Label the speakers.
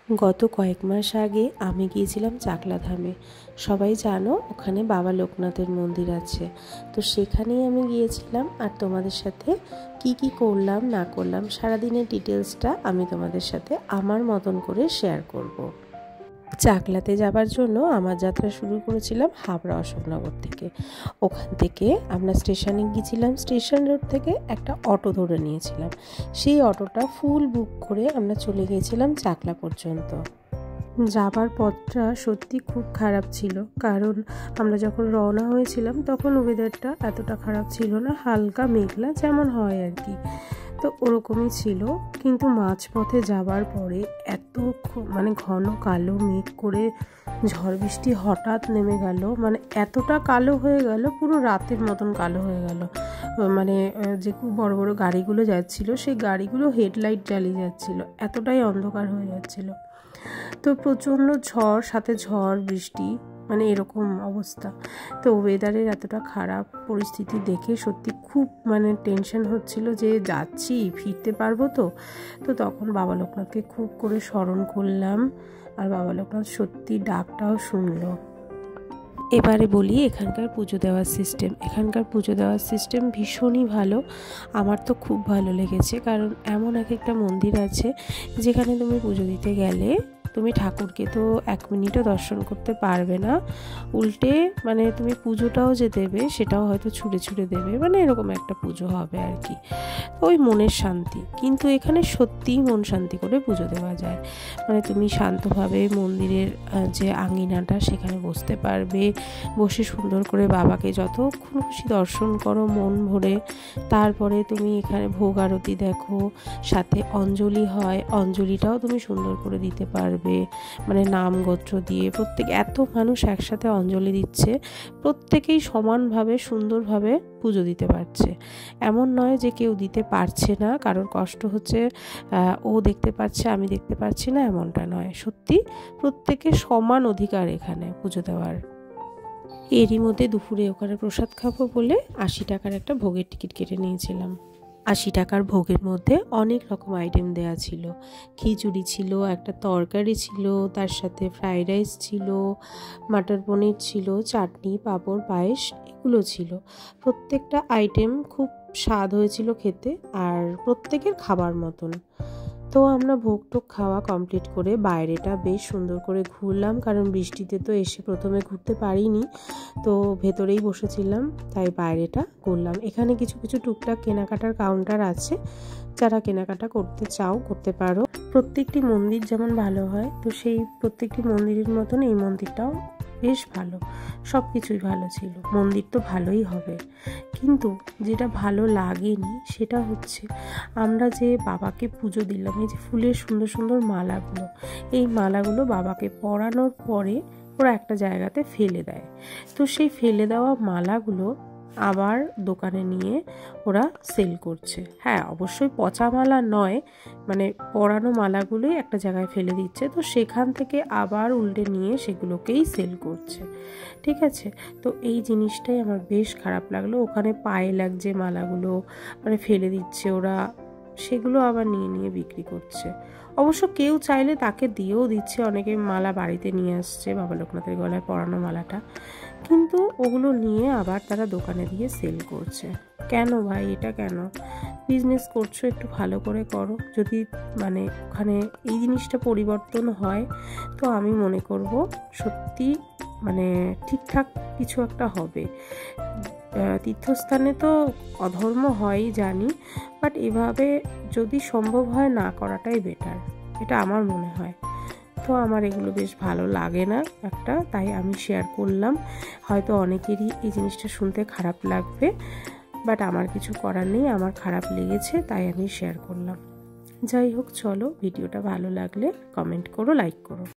Speaker 1: গত কয়েক মাস আগে আমি গিয়েছিলাম চাকলাধামে। সবাই জানো ওখানে বাবা লোকনাথের মন্দির আছে। তো সেখানেই আমি গিয়েছিলাম, আর তোমাদের সাথে কি কি করলাম না করলাম সারাদিনের ডিটেলসটা আমি তোমাদের সাথে আমার মতন করে শেয়ার করব। চাকলাতে যাবার জন্য আমার যাত্রা শুরু করেছিলাম হাবড়া অশোকনগর থেকে। ওখান থেকে আমরা স্টেশনে গিয়েছিলাম, স্টেশন রোড থেকে একটা অটো ধরে নিয়েছিলাম। সেই অটোটা ফুল বুক করে আমরা চলে গিয়েছিলাম চাকলা পর্যন্ত। যাবার পথটা সত্যি খুব খারাপ ছিল, কারণ আমরা যখন রওনা হয়েছিলাম তখন ওয়েদারটা এতটা খারাপ ছিল না, হালকা মেঘলা যেমন হয় আর কি, তো ওরকমই ছিল। কিন্তু মাঝপথে যাবার পরে এত ঘন কালো মেঘ করে ঝড় বৃষ্টি হঠাৎ নেমে গেল, এতটা কালো হয়ে গেল, পুরো রাতের মতন কালো হয়ে গেল। যে খুব বড় বড় গাড়িগুলো যাচ্ছিল সেই গাড়িগুলো হেডলাইট জ্বালিয়ে যাচ্ছিল, এতটাই অন্ধকার হয়ে যাচ্ছিল। তো প্রচণ্ড ঝড়, সাথে ঝড় বৃষ্টি, এরকম অবস্থা। তো ওয়েদারের এতটা খারাপ পরিস্থিতি দেখে সত্যি খুব টেনশন হচ্ছিল যে যাচ্ছি, ফিরতে পারবো তো। তখন বাবা লোকনাথকে খুব করে স্মরণ করলাম, আর বাবা লোকনাথ সত্যি ডাকটাও শুনলো। এবারে বলি এখানকার পুজো দেওয়ার সিস্টেম। এখানকার পুজো দেওয়ার সিস্টেম ভীষণই ভালো, আমার তো খুব ভালো লেগেছে। কারণ এমন এক একটা মন্দির আছে যেখানে তুমি পুজো দিতে গেলে তুমি ঠাকুরকে তো 1 মিনিটও দর্শন করতে পারবে না, উল্টে তুমি পুজোটাও যে দেবে সেটাও হয়তো ছুঁড়ে ছুঁড়ে দেবে, এরকম একটা পুজো হবে আর কি। ওই মনের শান্তি, কিন্তু এখানে সত্যিই মন শান্তি করে পুজো দেওয়া যায়। তুমি শান্তভাবে মন্দিরের যে আঙিনাটা সেখানে বসতে পারবে, বসে সুন্দর করে বাবাকে যতক্ষণ খুশি দর্শন করো মন ভরে। তারপরে তুমি এখানে ভোগ আরতি দেখো, সাথে অঞ্জলি হয়, অঞ্জলিটাও তুমি সুন্দর করে দিতে পারবে, নাম গোত্র দিয়ে। এত মানুষ একসাথে অঞ্জলি দিচ্ছে, প্রত্যেকেই সমানভাবে সুন্দরভাবে পুজো দিতে পারছে। এমন নয় যে কেউ দিতে পারছে না, কারোর কষ্ট হচ্ছে, ও দেখতে পাচ্ছে আমি দেখতে পাচ্ছি না, এমনটা নয়। সত্যি প্রত্যেকের সমান অধিকার এখানে পুজো দেওয়ার। এরই মধ্যে দুপুরে ওখানে প্রসাদ খাবো বলে 80 টাকার একটা ভোগের টিকিট কেটে নিয়েছিলাম। 80 টাকার ভোগের মধ্যে অনেক রকম আইটেম দেয়া ছিল। খিচুড়ি ছিল, একটা তরকারি ছিল, তার সাথে ফ্রাইড রাইস ছিল, মাটার পনির ছিল, চাটনি, পাঁপড়, পায়েস, এগুলো ছিল। প্রত্যেকটা আইটেম খুব স্বাদ হয়েছিল খেতে, আর প্রত্যেকের খাবার মতন। তো আমরা ভোগ টোগ খাওয়া কমপ্লিট করে বাইরেটা বেশ সুন্দর করে ঘুরলাম, কারণ বৃষ্টিতে তো এসে প্রথমে ঘুরতে পারিনি, তো ভেতরেই বসেছিলাম, তাই বাইরেটা ঘুরলাম। এখানে কিছু কিছু টুকটাক কেনাকাটার কাউন্টার আছে, যারা কেনাকাটা করতে চাও করতে পারো। প্রত্যেকটি মন্দির যেমন ভালো হয়, তো সেই প্রত্যেকটি মন্দিরের মতন এই মন্দিরটাও বেশ ভালো, সব কিছুই ভালো ছিল। মন্দির তো ভালোই হবে, কিন্তু যেটা ভালো লাগেনি সেটা হচ্ছে আমরা যে বাবাকে পুজো দিলাম, এই যে ফুলের সুন্দর সুন্দর মালাগুলো, এই মালাগুলো বাবাকে পরানোর পরে ওরা একটা জায়গাতে ফেলে দেয়। তো সেই ফেলে দেওয়া মালাগুলো আবার দোকানে নিয়ে ওরা সেল করছে। হ্যাঁ, অবশ্যই পচা মালা নয়, পরানো মালাগুলোই একটা জায়গায় ফেলে দিচ্ছে, তো সেখান থেকে আবার উল্টে নিয়ে সেগুলোকেই সেল করছে। ঠিক আছে, তো এই জিনিসটাই আমার বেশ খারাপ লাগলো। ওখানে পায়ে লাগছে মালাগুলো, ফেলে দিচ্ছে ওরা, সেগুলো আবার নিয়ে নিয়ে বিক্রি করছে। অবশ্য কেউ চাইলে তাকে দিয়েও দিচ্ছে, অনেকে মালা বাড়িতে নিয়ে আসছে বাবা লোকনাথের গলায় পরানো মালাটা, কিন্তু ওগুলো নিয়ে আবার তারা দোকানে দিয়ে সেল করছে। কেন ভাই, এটা কেন? বিজনেস করছো, একটু ভালো করে করো। যদি ওখানে এই জিনিসটা পরিবর্তন হয়, তো আমি মনে করব সত্যি ঠিকঠাক কিছু একটা হবে। তীর্থস্থানে তো অধর্ম হয়ই জানি, বাট এভাবে যদি সম্ভব হয় না করাটাই বেটার, এটা আমার মনে হয়। তো আমার এগুলো বেশ ভালো লাগে না একটা, তাই আমি শেয়ার করলাম। হয়তো অনেকেরই এই জিনিসটা শুনতে খারাপ লাগবে, বাট আমার কিছু করার নেই, আমার খারাপ লেগেছে তাই আমি শেয়ার করলাম। যাই হোক, চলো, ভিডিওটা ভালো লাগলে কমেন্ট করো, লাইক করো।